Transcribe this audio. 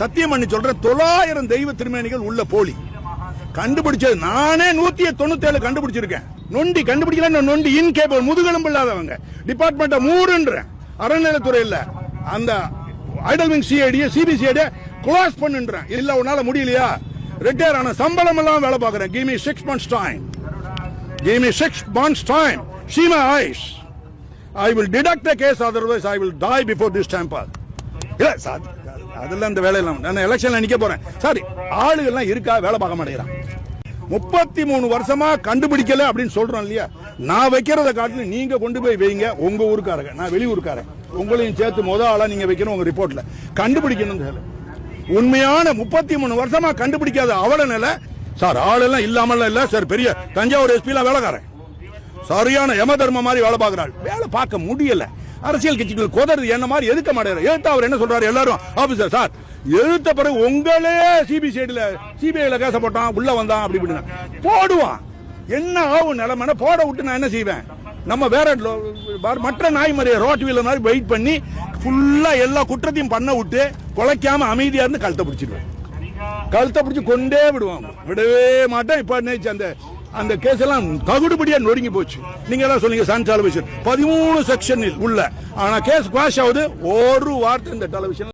சத்தியம் பண்ணி சொல்றேன், 900 தெய்வ திருமேனிகள் உள்ள போலி கண்டுபிடிச்சது நானே. 197 கண்டுபிடிச்சிருக்கேன். நொண்டி கண்டுபிடிக்கல, நொண்டி இன்கேபிள், முதுகெலும்பு இல்லாதவங்க. டிபார்ட்மெண்ட் மூடுன்ற அறநிலையத்துறை இல்ல, அந்த idol wing CID CBCID close பண்ணுன்றேன். இல்ல உன்னால முடியலையா, ரிட்டையர் ஆன சம்பளம் எல்லாம் வேலை பார்க்கறேன். Give me 6 months time. Give me 6 months time. See my eyes. I will deduct the case, otherwise I will die before this temple. இல்ல சார், அதெல்லாம் இந்த வேலையெல்லாம் நான் எலெக்ஷன்ல நிக்க போறேன். சாரி, ஆளுகள்லாம் இருக்கா, வேலை பார்க்க மாட்டேங்கிறான். 33 வருஷமா கண்டுபிடிக்கல அப்படின்னு சொல்றோம் இல்லையா, நான் வைக்கிறத காட்டிலும் நீங்க கொண்டு போய் வைங்க உங்க ஊருக்காரங்க. நான் வெளியூருக்காரன், உங்களையும் சேர்த்து முத ஆளா நீங்க வைக்கணும். உங்க ரிப்போர்ட்ல கண்டுபிடிக்கணும். உண்மையான 33 வருஷமா கண்டுபிடிக்காத அவல நிலை சார். ஆளெல்லாம் இல்லாமல் இல்ல சார், பெரிய தஞ்சாவூர் எஸ்பி எல்லாம் வேலைக்காரன், சரியான யம தர்ம மாதிரி வேலை பார்க்கிறாள். வேலை பார்க்க முடியல. அரசியல் கட்சிகள் குதறது என்ன மாதிரி எதுக்க மாட்டேங்கிறார். எழுத்த அவர் என்ன சொல்றாரு, எல்லாரும் ஆபீசர் சார் எழுத்த பிறகு உங்களே சிபிஐல கேச போட்டான், உள்ள வந்தான், அப்படி இப்படின்னா போடுவான். என்ன ஆகும் நிலைமை, போட விட்டு நான் என்ன செய்வேன். நம்ம வேற மற்ற நாய் மாதிரி ரோட் வீலர் மாதிரி வெயிட் பண்ணி ஃபுல்லா எல்லா குற்றத்தையும் பண்ண விட்டு குலைக்காம அமைதியா இருந்து கழுத்தை பிடிச்சிடுவேன். கழுத்தை பிடிச்சி கொண்டே விடுவாங்க, விடவே மாட்டேன். இப்ப அந்த கேஸ் எல்லாம் தகுடுபடியா நொறுங்கி போச்சு. நீங்க எல்லாம் சொன்னீங்க சன் டெலிவிஷன் 13 செக்ஷனில் உள்ள, ஆனா கேஸ் குவாஷ் ஆகுது. ஒரு வார்த்தை இந்த டெலிவிஷன்ல